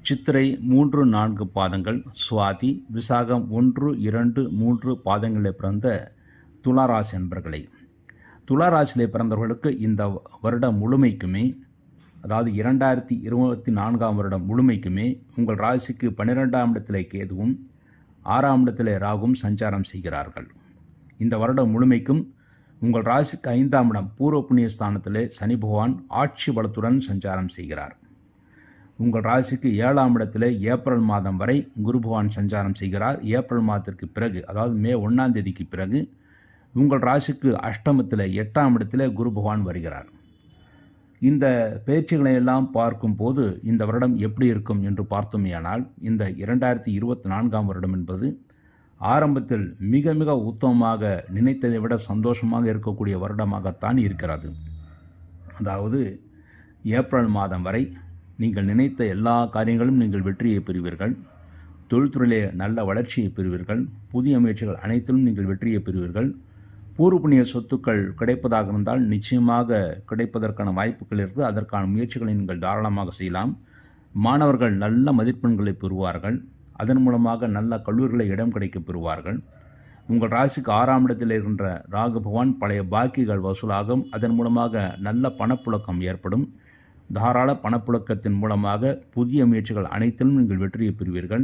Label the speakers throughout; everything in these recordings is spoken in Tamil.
Speaker 1: சித்திரை 3-4 பாதங்கள், சுவாதி, விசாகம் 1, 2, 3 பாதங்களில் பிறந்த துளாராசி அன்பர்களே, துளாராசியிலே பிறந்தவர்களுக்கு இந்த வருடம் முழுமைக்குமே, அதாவது 2024ஆம் வருடம் முழுமைக்குமே உங்கள் ராசிக்கு 12ஆம் இடத்திலே கேதுவும் 6ஆம் இடத்திலே ராகுவும் சஞ்சாரம் செய்கிறார்கள். இந்த வருடம் முழுமைக்கும் உங்கள் ராசிக்கு 5ஆம் இடம் பூர்வ புண்ணிய ஸ்தானத்திலே சனி பகவான் ஆட்சி பலத்துடன் சஞ்சாரம் செய்கிறார். உங்கள் ராசிக்கு 7ஆம் இடத்திலே ஏப்ரல் மாதம் வரை குரு பகவான் சஞ்சாரம் செய்கிறார். ஏப்ரல் மாதத்திற்கு பிறகு, அதாவது மே 1ஆம் தேதிக்கு பிறகு உங்கள் ராசிக்கு அஷ்டமத்தில் 8ஆம் இடத்திலே குரு பகவான் வருகிறார். இந்த பேச்சுகளை எல்லாம் பார்க்கும்போது இந்த வருடம் எப்படி இருக்கும் என்று பார்த்தோமேயானால், இந்த 2024ஆம் வருடம் என்பது ஆரம்பத்தில் மிக மிக உத்தமமாக, நினைத்ததை விட சந்தோஷமாக இருக்கக்கூடிய வருடமாகத்தான் இருக்கிறது. அதாவது ஏப்ரல் மாதம் வரை நீங்கள் நினைத்த எல்லா காரியங்களும் நீங்கள் வெற்றியை பெறுவீர்கள். தொழில்துறையிலே நல்ல வளர்ச்சியை பெறுவீர்கள். புதிய முயற்சிகள் அனைத்திலும் நீங்கள் வெற்றியை பெறுவீர்கள். பூர்வ புண்ணிய சொத்துக்கள் கிடைப்பதாக இருந்தால் நிச்சயமாக கிடைப்பதற்கான வாய்ப்புகள் இருக்குது. அதற்கான முயற்சிகளை நீங்கள் தாராளமாக செய்யலாம். மாணவர்கள் நல்ல மதிப்பெண்களை பெறுவார்கள். அதன் மூலமாக நல்ல கல்லூரிகளை இடம் கிடைக்க பெறுவார்கள். உங்கள் ராசிக்கு 6ஆம் இடத்தில் இருக்கின்ற ராகு பகவான் பழைய பாக்கிகள் வசூலாகும். அதன் மூலமாக நல்ல பணப்புழக்கம் ஏற்படும். தாராள பணப்புழக்கத்தின் மூலமாக புதிய முயற்சிகள் அனைத்திலும் நீங்கள் வெற்றியை பெறுவீர்கள்.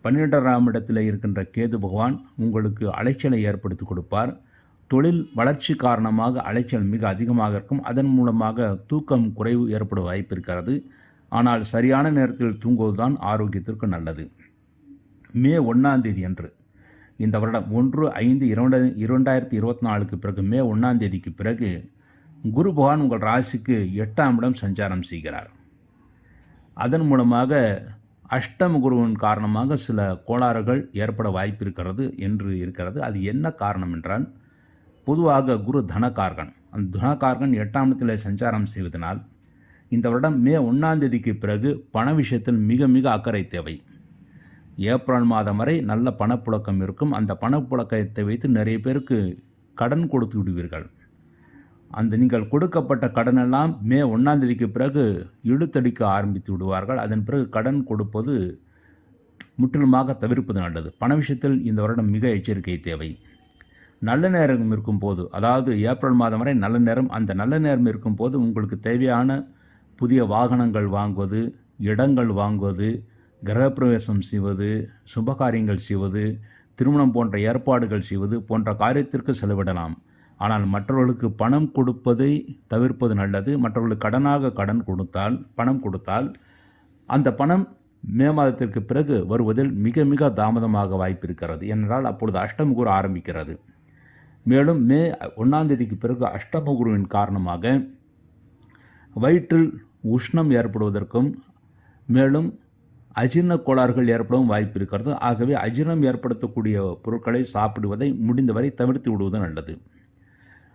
Speaker 1: 12ஆம் இடத்தில் இருக்கின்ற கேது பகவான் உங்களுக்கு அலைச்சலை ஏற்படுத்தி கொடுப்பார். தொழில் வளர்ச்சி காரணமாக அலைச்சல் மிக அதிகமாக இருக்கும். அதன் மூலமாக தூக்கம் குறைவு ஏற்பட வாய்ப்பு இருக்கிறது. ஆனால் சரியான நேரத்தில் தூங்குவதுதான் ஆரோக்கியத்திற்கு நல்லது. மே 1ஆம் தேதி அன்று, இந்த வருடம் 1/5/2024க்கு பிறகு மே 1ஆம் தேதிக்கு பிறகு குரு பகவான் உங்கள் ராசிக்கு 8ஆம் இடம் சஞ்சாரம் செய்கிறார். அதன் மூலமாக அஷ்டம குருவின் காரணமாக சில கோளாறுகள் ஏற்பட வாய்ப்பு இருக்கிறது. அது என்ன காரணம் என்றால், பொதுவாக குரு தனகாரகன். அந்த தனகாரகன் 8ஆம் இடத்தில் சஞ்சாரம் செய்வதனால் இந்த வருடம் மே 1ஆம் தேதிக்கு பிறகு பண விஷயத்தில் மிக மிக அக்கறை தேவை. ஏப்ரல் மாதம் வரை நல்ல பணப்புழக்கம் இருக்கும். அந்த பணப்புழக்கத்தை வைத்து நிறைய பேருக்கு கடன் கொடுத்து விடுவீர்கள். அந்த நீங்கள் கொடுக்கப்பட்ட கடனெல்லாம் மே 1ஆம் தேதிக்கு பிறகு இழுத்தடிக்க ஆரம்பித்து விடுவார்கள். அதன் பிறகு கடன் கொடுப்பது முற்றிலுமாக தவிர்ப்பது நல்லது. பண விஷயத்தில் இந்த வருடம் மிக எச்சரிக்கை தேவை. நல்ல நேரம் இருக்கும்போது, அதாவது ஏப்ரல் மாதம் வரை நல்ல நேரம், அந்த நல்ல நேரம் இருக்கும்போது உங்களுக்கு தேவையான புதிய வாகனங்கள் வாங்குவது, இடங்கள் வாங்குவது, கிரகப்பிரவேசம் செய்வது, சுபகாரியங்கள் செய்வது, திருமணம் போன்ற ஏற்பாடுகள் செய்வது போன்ற காரியத்திற்கு செலவிடலாம். ஆனால் மற்றவர்களுக்கு பணம் கொடுப்பதை தவிர்ப்பது நல்லது. மற்றவர்களுக்கு கடனாக பணம் கொடுத்தால் அந்த பணம் மே மாதத்திற்கு பிறகு வருவதில் மிக மிக தாமதமாக வாய்ப்பு இருக்கிறது. ஏனென்றால் அப்பொழுது அஷ்டம குரு ஆரம்பிக்கிறது. மேலும் மே 1ஆம் தேதிக்கு பிறகு அஷ்டம குருவின் காரணமாக வயிற்றில் உஷ்ணம் ஏற்படுவதற்கும் மேலும் அஜீரண கோளாறுகள் ஏற்படவும் வாய்ப்பு இருக்கிறது. ஆகவே அஜீரணம் ஏற்படுத்தக்கூடிய பொருட்களை சாப்பிடுவதை முடிந்தவரை தவிர்த்து விடுவது நல்லது.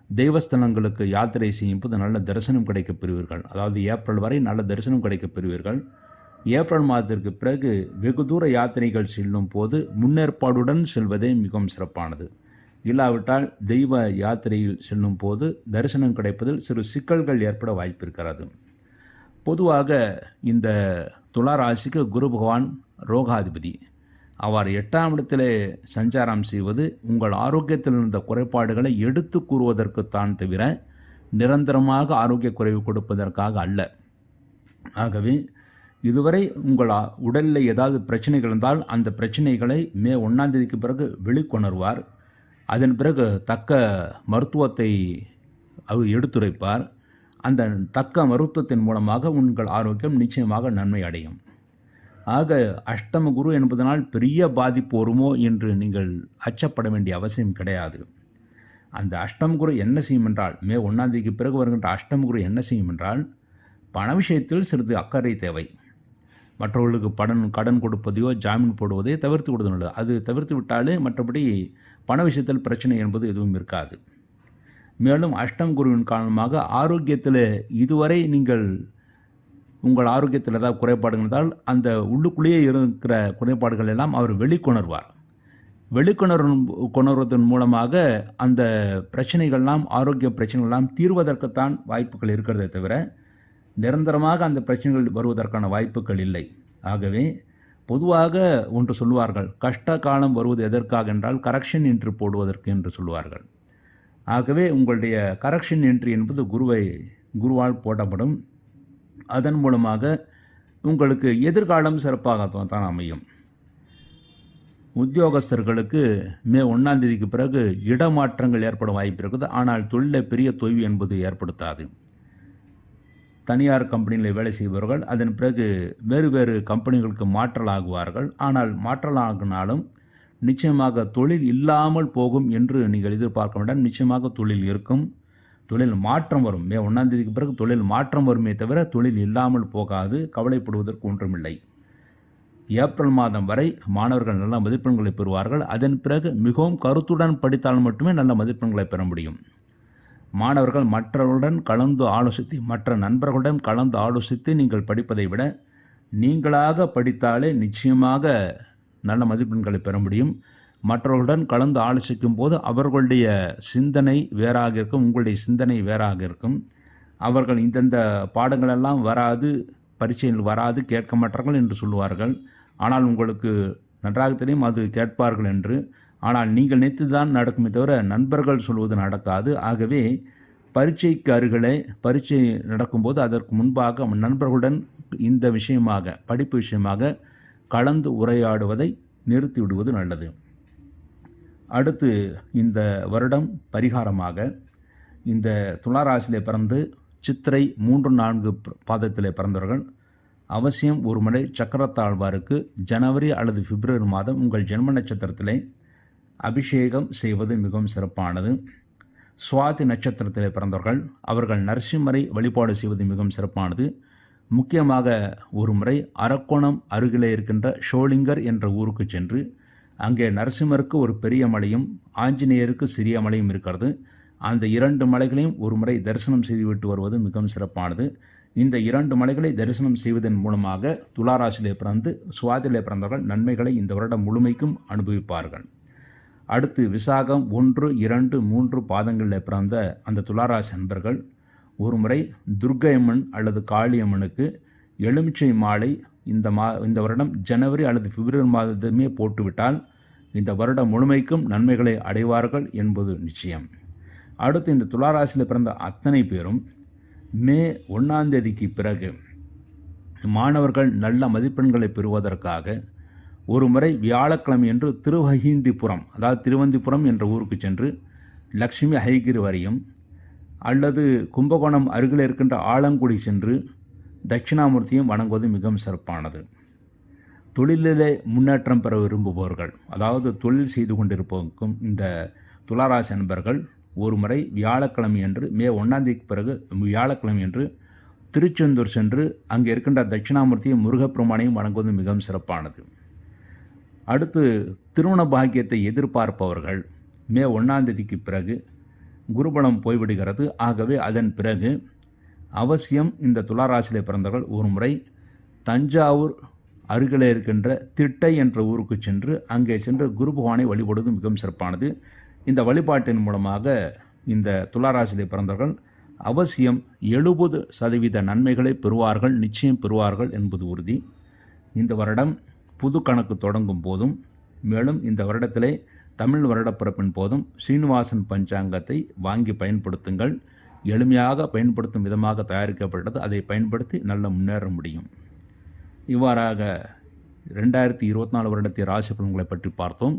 Speaker 1: தெய்வஸ்தலங்களுக்கு யாத்திரை செய்யும் போது நல்ல தரிசனம் கிடைக்கப் பெறுவீர்கள். அதாவது ஏப்ரல் வரை நல்ல தரிசனம் கிடைக்கப் பெறுவீர்கள். ஏப்ரல் மாதத்திற்கு பிறகு வெகு தூர யாத்திரைகள் செல்லும் போது முன்னேற்பாடுடன் செல்வதே மிகவும் சிறப்பானது. இல்லாவிட்டால் தெய்வ யாத்திரையில் செல்லும் போது தரிசனம் கிடைப்பதில் சிறு சிக்கல்கள் ஏற்பட வாய்ப்பு இருக்கிறது. பொதுவாக இந்த துளாராசிக்கு குரு பகவான் ரோகாதிபதி. அவர் 8ஆம் இடத்திலே சஞ்சாரம் செய்வது உங்கள் ஆரோக்கியத்தில் இருந்த குறைபாடுகளை எடுத்து கூறுவதற்குத்தான் தவிர நிரந்தரமாக ஆரோக்கிய குறைவு கொடுப்பதற்காக அல்ல. ஆகவே இதுவரை உங்கள் உடலில் ஏதாவது பிரச்சனைகள் இருந்தால் அந்த பிரச்சனைகளை மே 1ஆம் தேதிக்கு பிறகு வெளிக்கொணர்வார். அதன் பிறகு தக்க மருத்துவத்தை அவர் எடுத்துரைப்பார். அந்த தக்க மருத்துவத்தின் மூலமாக உங்கள் ஆரோக்கியம் நிச்சயமாக நன்மை அடையும். ஆக அஷ்டம குரு என்பதனால் பெரிய பாதிப்பு வருமோ என்று நீங்கள் அச்சப்பட வேண்டிய அவசியம் கிடையாது. அந்த அஷ்டம குரு என்ன செய்யும் என்றால், மே 1ஆம் தேதிக்கு பிறகு வருகின்ற அஷ்டம குரு என்ன செய்யும் என்றால், பண விஷயத்தில் சிறிது அக்கறை தேவை. மற்றவர்களுக்கு கடன் கொடுப்பதையோ ஜாமீன் போடுவதையோ தவிர்த்து விடுவது நல்லது. அது தவிர்த்து விட்டாலே மற்றபடி பண விஷயத்தில் பிரச்சனை என்பது எதுவும் இருக்காது. மேலும் அஷ்டம குருவின் காரணமாக ஆரோக்கியத்தில் இதுவரை நீங்கள் உங்கள் ஆரோக்கியத்தில் ஏதாவது குறைபாடுகள் இருந்தால் அந்த உள்ளுக்குள்ளேயே இருக்கிற குறைபாடுகள் எல்லாம் அவர் வெளிக்கொணர்வதன் மூலமாக அந்த பிரச்சனைகள்லாம், ஆரோக்கிய பிரச்சனைகள்லாம் தீர்வதற்குத்தான் வாய்ப்புகள் இருக்கிறதே தவிர நிரந்தரமாக அந்த பிரச்சனைகள் வருவதற்கான வாய்ப்புகள் இல்லை. ஆகவே பொதுவாக ஒன்று சொல்லுவார்கள், கஷ்ட காலம் வருவது எதற்காக என்றால் கரெக்ஷன் என்ட்ரி போடுவதற்கு என்று சொல்லுவார்கள். ஆகவே உங்களுடைய கரெக்ஷன் என்ட்ரி என்பது குருவால் போடப்படும். அதன் மூலமாக உங்களுக்கு எதிர்காலம் சிறப்பாகத்தான் அமையும். உத்தியோகஸ்தர்களுக்கு மே 1ஆம் தேதிக்கு பிறகு இடமாற்றங்கள் ஏற்பட வாய்ப்பு இருக்குது. ஆனால் தொழிலில் பெரிய தொய்வு என்பது ஏற்படுத்தாது. தனியார் கம்பெனியில் வேலை செய்பவர்கள் அதன் பிறகு வேறு கம்பெனிகளுக்கு மாற்றலாகுவார்கள். ஆனால் மாற்றலாகினாலும் நிச்சயமாக தொழில் இல்லாமல் போகும் என்று நீங்கள் எதிர்பார்க்க வேண்டாம். நிச்சயமாக தொழில் இருக்கும். தொழில் மாற்றம் வரும். மே 1ஆம் தேதிக்கு பிறகு தொழில் மாற்றம் வருமே தவிர தொழில் இல்லாமல் போகாது. கவலைப்படுவதற்கு ஒன்றுமில்லை. ஏப்ரல் மாதம் வரை மாணவர்கள் நல்ல மதிப்பெண்களை பெறுவார்கள். அதன் பிறகு மிகவும் கருத்துடன் படித்தால் மட்டுமே நல்ல மதிப்பெண்களை பெற முடியும். மாணவர்கள் மற்றவர்களுடன் கலந்து ஆலோசித்து, மற்ற நண்பர்களுடன் கலந்து ஆலோசித்து நீங்கள் படிப்பதை விட நீங்களாக படித்தாலே நிச்சயமாக நல்ல மதிப்பெண்களை பெற முடியும். மற்றவர்களுடன் கலந்து ஆலோசிக்கும் போது அவர்களுடைய சிந்தனை வேறாக இருக்கும், உங்களுடைய சிந்தனை வேறாக இருக்கும். அவர்கள் இந்தந்த பாடங்களெல்லாம் வராது, பரீட்சையில் வராது, கேட்க மாட்டார்கள் என்று சொல்லுவார்கள். ஆனால் உங்களுக்கு நன்றாக தெரியும் அது கேட்பார்கள் என்று. ஆனால் நீங்கள் நினைத்து தான் நடக்குமே தவிர நண்பர்கள் சொல்வது நடக்காது. ஆகவே பரீட்சைக்கு அருகிலே பரீட்சை நடக்கும்போது அதற்கு முன்பாக நண்பர்களுடன் இந்த விஷயமாக, படிப்பு விஷயமாக கலந்து உரையாடுவதை நிறுத்திவிடுவது நல்லது. அடுத்து இந்த வருடம் பரிகாரமாக இந்த துளாராசியிலே பிறந்து சித்திரை 3-4 பாதத்திலே பிறந்தவர்கள் அவசியம் ஒரு முறை சக்கரத்தாழ்வாருக்கு ஜனவரி அல்லது பிப்ரவரி மாதம் உங்கள் ஜென்ம நட்சத்திரத்திலே அபிஷேகம் செய்வது மிகவும் சிறப்பானது. சுவாதி நட்சத்திரத்திலே பிறந்தவர்கள் அவர்கள் நரசிம்மரை வழிபாடு செய்வது மிகவும் சிறப்பானது. முக்கியமாக ஒரு முறை அரக்கோணம் அருகிலே இருக்கின்ற ஷோலிங்கர் என்ற ஊருக்கு சென்று அங்கே நரசிம்மருக்கு ஒரு பெரிய மலையும் ஆஞ்சநேயருக்கு சிறிய மலையும் இருக்கிறது. அந்த 2 மலைகளையும் ஒரு முறை தரிசனம் செய்துவிட்டு வருவது மிகவும் சிறப்பானது. இந்த 2 மலைகளை தரிசனம் செய்வதன் மூலமாக துளாராசியிலே பிறந்து சுவாதியிலே பிறந்தவர்கள் நன்மைகளை இந்த வருடம் முழுமைக்கும் அனுபவிப்பார்கள். அடுத்து விசாகம் 1, 2, 3 பாதங்களில் பிறந்த அந்த துளாராசி அன்பர்கள் ஒரு முறை துர்க்கையம்மன் அல்லது காளியம்மனுக்கு எலுமிச்சை மாலை இந்த வருடம் ஜனவரி அல்லது பிப்ரவரி மாதத்துமே போட்டுவிட்டால் இந்த வருடம் முழுமைக்கும் நன்மைகளை அடைவார்கள் என்பது நிச்சயம். அடுத்து இந்த துளாராசியில் பிறந்த அத்தனை பேரும் மே 1ஆம் தேதிக்கு பிறகு மாணவர்கள் நல்ல மதிப்பெண்களை பெறுவதற்காக ஒரு முறை வியாழக்கிழமை என்று திருவஹீந்திபுரம், அதாவது திருவந்திபுரம் என்ற ஊருக்கு சென்று லக்ஷ்மி ஹைகிரி வரையும் அல்லது கும்பகோணம் அருகில் இருக்கின்ற ஆலங்குடி சென்று தட்சிணாமூர்த்தியும் வணங்குவது மிகவும் சிறப்பானது. தொழிலிலே முன்னேற்றம் பெற விரும்புபவர்கள், அதாவது தொழில் செய்து கொண்டிருப்பவருக்கும் இந்த துளாராசி அன்பர்கள் ஒரு முறை வியாழக்கிழமை என்று மே 1ஆம் தேதிக்கு பிறகு வியாழக்கிழமை என்று திருச்செந்தூர் சென்று அங்கே இருக்கின்ற தட்சிணாமூர்த்தியும் முருகப்பெருமானையும் வணங்குவது மிகவும் சிறப்பானது. அடுத்து திருமண பாக்கியத்தை எதிர்பார்ப்பவர்கள் மே 1ஆம் தேதிக்கு பிறகு குருபலம் போய்விடுகிறது. ஆகவே அதன் பிறகு அவசியம் இந்த துளாராசியிலே பிறந்தவர்கள் ஒரு முறை தஞ்சாவூர் அருகிலே இருக்கின்ற திட்டை என்ற ஊருக்கு சென்று அங்கே சென்று குரு பகவானை வழிபடுவது மிகவும் சிறப்பானது. இந்த வழிபாட்டின் மூலமாக இந்த துளாராசியிலே பிறந்தவர்கள் அவசியம் 70% நன்மைகளை பெறுவார்கள், நிச்சயம் பெறுவார்கள் என்பது உறுதி. இந்த வருடம் புது கணக்கு தொடங்கும் போதும் மேலும் இந்த வருடத்திலே தமிழ் வருடப்பிறப்பின் போதும் ஸ்ரீனிவாசன் பஞ்சாங்கத்தை வாங்கி பயன்படுத்துங்கள். எளிமையாக பயன்படுத்தும் விதமாக தயாரிக்கப்பட்டது. அதை பயன்படுத்தி நல்ல முன்னேற முடியும். இவ்வாறாக 2024 வருடத்திய ராசி பலன்களை பற்றி பார்த்தோம்.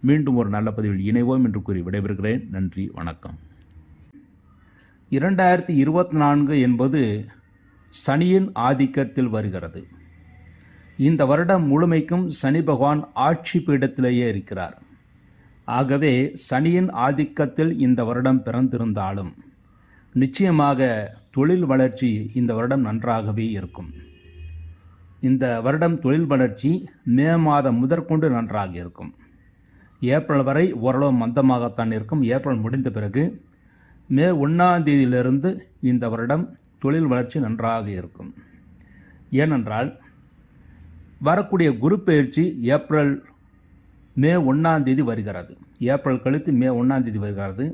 Speaker 1: மீண்டும் ஒரு நல்ல பதிவில் இணைவோம் என்று கூறி விடைபெறுகிறேன். நன்றி, வணக்கம். 2024 என்பது சனியின் ஆதிக்கத்தில் வருகிறது. இந்த வருடம் முழுமைக்கும் சனி பகவான் ஆட்சி பீடத்திலேயே இருக்கிறார். ஆகவே சனியின் ஆதிக்கத்தில் இந்த வருடம் பிறந்திருந்தாலும் நிச்சயமாக தொழில் வளர்ச்சி இந்த வருடம் நன்றாகவே இருக்கும். இந்த வருடம் தொழில் வளர்ச்சி மே மாதம் முதற்கொண்டு நன்றாக இருக்கும். ஏப்ரல் வரை ஓரளவு மந்தமாகத்தான் இருக்கும். ஏப்ரல் முடிந்த பிறகு மே 1ஆம் தேதியிலிருந்து இந்த வருடம் தொழில் வளர்ச்சி நன்றாக இருக்கும். ஏனென்றால் வரக்கூடிய குரு பெயர்ச்சி மே 1ஆம் தேதி வருகிறது. ஏப்ரல் கழித்து மே 1ஆம் தேதி வருகிறது.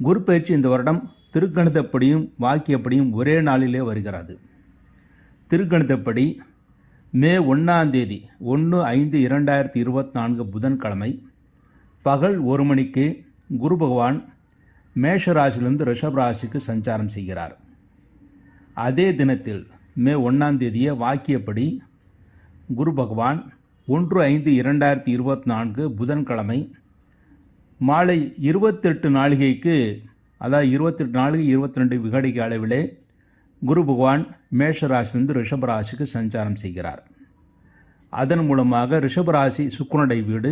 Speaker 1: குரு பெயர்ச்சி இந்த வருடம் திருக்கணிதப்படியும் வாக்கியப்படியும் ஒரே நாளிலே வருகிறது. திருக்கணிதப்படி மே 1 1/5/2024 புதன்கிழமை பகல் 1 மணிக்கு குரு பகவான் மேஷ ராசியிலிருந்து ரிஷப ராசிக்கு சஞ்சாரம் செய்கிறார். அதே தினத்தில் மே 1 வாக்கியப்படி குரு பகவான் 1/5/2024 புதன்கிழமை மாலை 28 நாழிகைக்கு, அதாவது 28 நாழிகை 22 விகடிக்கு அளவிலே குரு பகவான் மேஷ ராசியிலிருந்து ரிஷப ராசிக்கு சஞ்சாரம் செய்கிறார். அதன் மூலமாக ரிஷபராசி சுக்கிரனுடைய வீடு.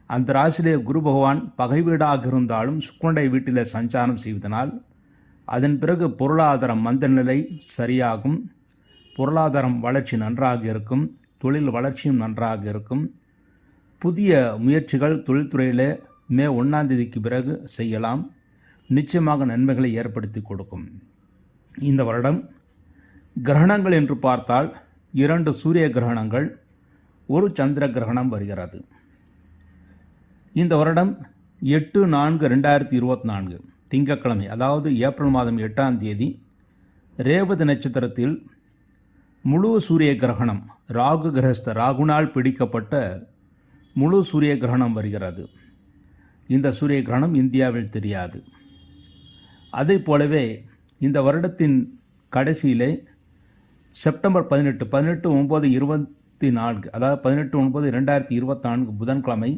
Speaker 1: அந்த ராசியிலே குரு பகவான் பகை வீடாக இருந்தாலும் சுக்கிரனுடைய வீட்டில் சஞ்சாரம் செய்வதனால் அதன் பிறகு பொருளாதாரம் மந்த நிலை சரியாகும், பொருளாதாரம் வளர்ச்சி நன்றாக இருக்கும், தொழில் வளர்ச்சியும் நன்றாக இருக்கும். புதிய முயற்சிகள் தொழில்துறையில் மே 1 பிறகு செய்யலாம், நிச்சயமாக நன்மைகளை ஏற்படுத்தி கொடுக்கும். இந்த வருடம் கிரகணங்கள் என்று பார்த்தால் 2 சூரிய கிரகணங்கள், 1 சந்திர கிரகணம் வருகிறது. இந்த வருடம் 8/4/2024 திங்கட்கிழமை, அதாவது ஏப்ரல் மாதம் 8 ரேவதி நட்சத்திரத்தில் முழு சூரிய கிரகணம், ராகுனால் பிடிக்கப்பட்ட முழு சூரிய கிரகணம் வருகிறது. இந்த சூரிய கிரகணம் இந்தியாவில் தெரியாது. அதே போலவே இந்த வருடத்தின் கடைசியிலே செப்டம்பர் 18/9/24, அதாவது 18/9/2024 புதன்கிழமை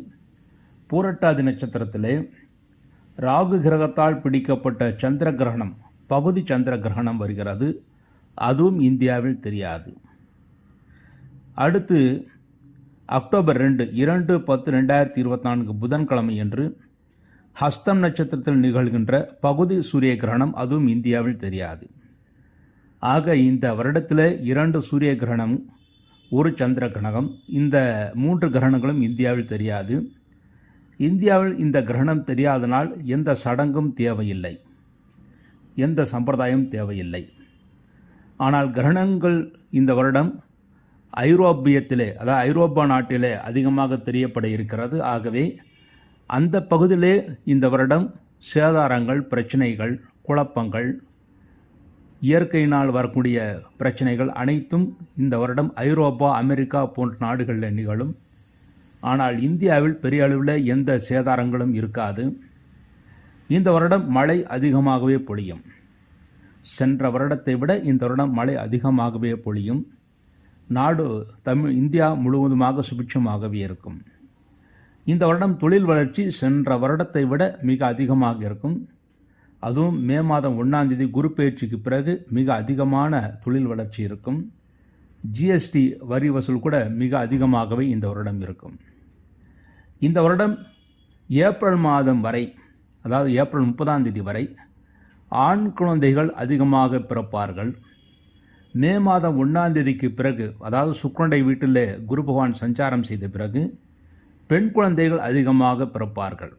Speaker 1: பூரட்டாதி நட்சத்திரத்திலே ராகு கிரகத்தால் பிடிக்கப்பட்ட சந்திர கிரகணம், பகுதி சந்திர கிரகணம் வருகிறது. அதுவும் இந்தியாவில் தெரியாது. அடுத்து அக்டோபர் 2/10/2024 புதன்கிழமை என்று ஹஸ்தம் நட்சத்திரத்தில் நிகழ்கின்ற பகுதி சூரிய கிரகணம், அதுவும் இந்தியாவில் தெரியாது. ஆக இந்த வருடத்தில் 2 சூரிய கிரகணம், 1 சந்திர கிரகணம், இந்த 3 கிரகணங்களும் இந்தியாவில் தெரியாது. இந்தியாவில் இந்த கிரகணம் தெரியாதனால் எந்த சடங்கும் தேவையில்லை, எந்த சம்பிரதாயம் தேவையில்லை. ஆனால் கிரகணங்கள் இந்த வருடம் ஐரோப்பியத்திலே, அதாவது ஐரோப்பா நாட்டிலே அதிகமாக தெரியப்பட இருக்கிறது. ஆகவே அந்த பகுதியிலே இந்த வருடம் சேதாரங்கள், பிரச்சனைகள், குழப்பங்கள், இயற்கையினால் வரக்கூடிய பிரச்சனைகள் அனைத்தும் இந்த வருடம் ஐரோப்பா, அமெரிக்கா போன்ற நாடுகளில் நிகழும். ஆனால் இந்தியாவில் பெரிய அளவில் எந்த சேதாரங்களும் இருக்காது. இந்த வருடம் மழை அதிகமாகவே பொழியும். சென்ற வருடத்தை விட இந்த வருடம் மழை அதிகமாகவே பொழியும். நாடு இந்தியா முழுவதுமாக சுபிட்சமாகவே இருக்கும். இந்த வருடம் தொழில் வளர்ச்சி சென்ற வருடத்தை விட மிக அதிகமாக இருக்கும். அதுவும் மே மாதம் 1 குரு பயிற்சிக்கு பிறகு மிக அதிகமான தொழில் வளர்ச்சி இருக்கும். ஜிஎஸ்டி வரி வசூல் கூட மிக அதிகமாகவே இந்த வருடம் இருக்கும். இந்த வருடம் ஏப்ரல் மாதம் வரை, அதாவது ஏப்ரல் 30 வரை ஆண் குழந்தைகள் அதிகமாக பிறப்பார்கள். மே மாதம் 1 பிறகு, அதாவது சுக்கிரனுடைய வீட்டில் குரு பகவான் சஞ்சாரம் செய்த பிறகு பெண் குழந்தைகள் அதிகமாக பிறப்பார்கள்.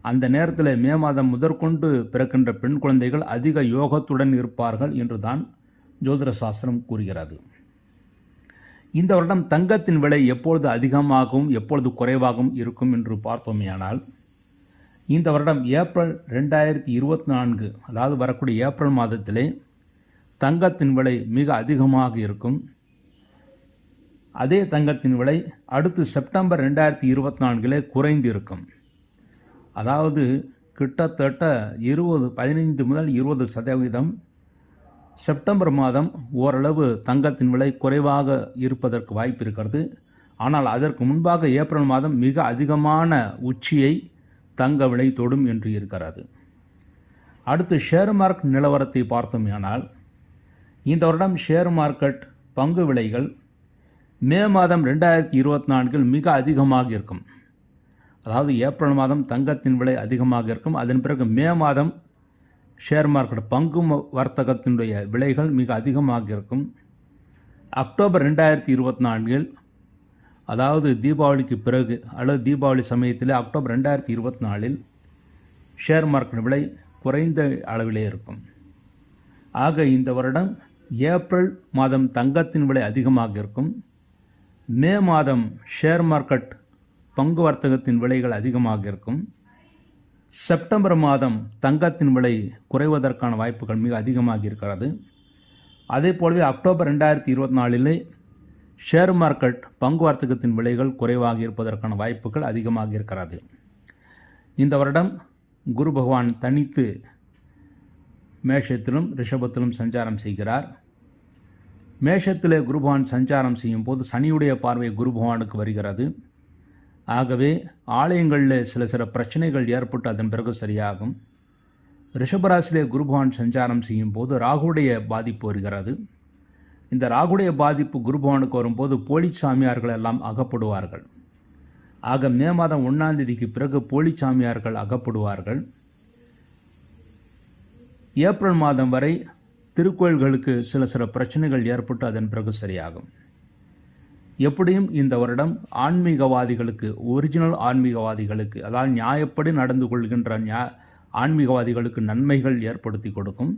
Speaker 1: அந்த நேரத்தில் மே மாதம் முதற்கொண்டு பிறக்கின்ற பெண் குழந்தைகள் அதிக யோகத்துடன் இருப்பார்கள் என்று தான் ஜோதிட சாஸ்திரம் கூறுகிறது. இந்த வருடம் தங்கத்தின் விலை எப்பொழுது அதிகமாகவும் எப்பொழுது குறைவாகவும் இருக்கும் என்று பார்த்தோமேயானால், இந்த வருடம் ஏப்ரல் 2024, அதாவது வரக்கூடிய ஏப்ரல் மாதத்திலே தங்கத்தின் விலை மிக அதிகமாக இருக்கும். அதே தங்கத்தின் விலை அடுத்து செப்டம்பர் 2024 குறைந்து இருக்கும். அதாவது கிட்டத்தட்ட 15 முதல் 20% செப்டம்பர் மாதம் ஓரளவு தங்கத்தின் விலை குறைவாக இருப்பதற்கு வாய்ப்பு இருக்கிறது. ஆனால் அதற்கு முன்பாக ஏப்ரல் மாதம் மிக அதிகமான உச்சியை தங்க விலை தொடும் என்று இருக்கிறது. அடுத்து ஷேர் மார்க்கெட் நிலவரத்தை பார்த்தோமேயானால், இந்த வருடம் ஷேர் மார்க்கெட் பங்கு விலைகள் மே மாதம் 2024 மிக அதிகமாக இருக்கும். அதாவது ஏப்ரல் மாதம் தங்கத்தின் விலை அதிகமாக இருக்கும். அதன் பிறகு மே மாதம் ஷேர் மார்க்கெட் பங்கு வர்த்தகத்தினுடைய விலைகள் மிக அதிகமாக இருக்கும். அக்டோபர் 2024, அதாவது தீபாவளிக்கு பிறகு அல்லது தீபாவளி சமயத்தில் அக்டோபர் 2024 ஷேர் மார்க்கெட் விலை குறைந்த அளவிலே இருக்கும். ஆக இந்த வருடம் ஏப்ரல் மாதம் தங்கத்தின் விலை அதிகமாக இருக்கும். மே மாதம் ஷேர் மார்க்கெட் பங்கு வர்த்தகத்தின் விலைகள் அதிகமாக இருக்கும். செப்டம்பர் மாதம் தங்கத்தின் விலை குறைவதற்கான வாய்ப்புகள் மிக அதிகமாக இருக்கிறது. அதே போலவே அக்டோபர் 2024 ஷேர் மார்க்கெட் பங்கு வர்த்தகத்தின் விலைகள் குறைவாக இருப்பதற்கான வாய்ப்புகள் அதிகமாக இருக்கிறது. இந்த வருடம் குரு பகவான் தனித்து மேஷத்திலும் ரிஷபத்திலும் சஞ்சாரம் செய்கிறார். மேஷத்திலே குரு பகவான் சஞ்சாரம் செய்யும் போது சனியுடைய பார்வை குரு பகவானுக்கு வருகிறது. ஆகவே ஆலயங்களில் சில பிரச்சனைகள் ஏற்பட்டு அதன் பிறகு சரியாகும். ரிஷபராசிலே குரு பகவான் சஞ்சாரம் செய்யும் போது ராகுடைய பாதிப்பு வருகிறது. இந்த ராகுடைய பாதிப்பு குரு பகவானுக்கு வரும்போது போலி சாமியார்கள் எல்லாம் அகப்படுவார்கள். ஆக மே மாதம் 1ஆம் தேதிக்கு பிறகு போலி சாமியார்கள் அகப்படுவார்கள். ஏப்ரல் மாதம் வரை திருக்கோயில்களுக்கு சில பிரச்சனைகள் ஏற்பட்டு அதன் பிறகு சரியாகும். எப்படியும் இந்த வருடம் ஆன்மீகவாதிகளுக்கு, ஒரிஜினல் ஆன்மீகவாதிகளுக்கு, அதாவது நியாயப்படி நடந்து கொள்கின்ற ஆன்மீகவாதிகளுக்கு நன்மைகள் ஏற்படுத்தி கொடுக்கும்.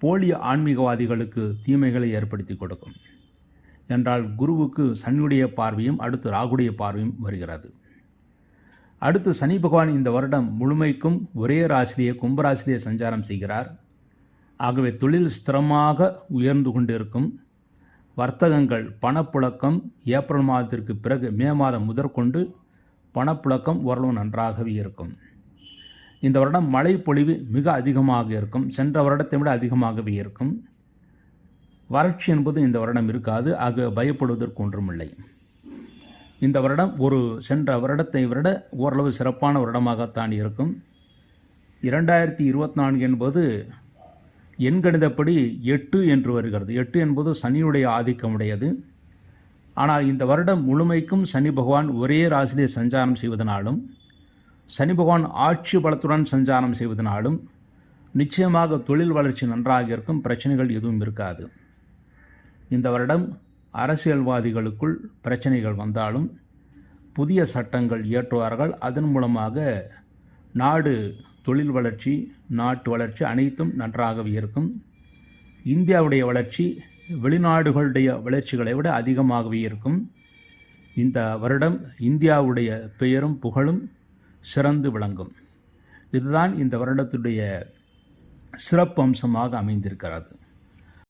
Speaker 1: போலி ஆன்மீகவாதிகளுக்கு தீமைகளை ஏற்படுத்தி கொடுக்கும். என்றால் குருவுக்கு சனியுடைய பார்வையும் அடுத்து ராகுடைய பார்வையும் வருகிறது. அடுத்து சனி பகவான் இந்த வருடம் முழுமைக்கும் ஒரே ராசிலேயே கும்பராசிலேயே சஞ்சாரம் செய்கிறார். ஆகவே தொழில் ஸ்திரமாக உயர்ந்து கொண்டிருக்கும். வர்த்தகங்கள், பணப்புழக்கம் ஏப்ரல் மாதத்திற்கு பிறகு மே மாதம் முதற்கொண்டு பணப்புழக்கம் ஓரளவு நன்றாகவே இருக்கும். இந்த வருடம் மழை பொழிவு மிக அதிகமாக இருக்கும். சென்ற வருடத்தை விட அதிகமாகவே இருக்கும். வறட்சி என்பது இந்த வருடம் இருக்காது. ஆக பயப்படுவதற்கு ஒன்றுமில்லை. இந்த வருடம் சென்ற வருடத்தை விட ஓரளவு சிறப்பான வருடமாகத்தான் இருக்கும். 2024 என்பது எண்கணிதப்படி 8 என்று வருகிறது. 8 என்பது சனியுடைய ஆதிக்கமுடையது. ஆனால் இந்த வருடம் முழுமைக்கும் சனி பகவான் ஒரே ராசியிலே சஞ்சாரம் செய்வதனாலும், சனி பகவான் ஆட்சி பலத்துடன் சஞ்சாரம் செய்வதனாலும் நிச்சயமாக தொழில் வளர்ச்சி நன்றாக இருக்கும். பிரச்சனைகள் எதுவும் இருக்காது. இந்த வருடம் அரசியல்வாதிகளுக்குள் பிரச்சனைகள் வந்தாலும் புதிய சட்டங்கள் இயற்றுவார்கள். அதன் மூலமாக நாடு தொழில் வளர்ச்சி, நாட்டு வளர்ச்சி அனைத்தும் நன்றாகவே இருக்கும். இந்தியாவுடைய வளர்ச்சி வெளிநாடுகளுடைய வளர்ச்சிகளை விட அதிகமாகவே இருக்கும். இந்த வருடம் இந்தியாவுடைய பெயரும் புகழும் சிறந்து விளங்கும். இதுதான் இந்த வருடத்துடைய சிறப்பு அம்சமாக அமைந்திருக்கிறது.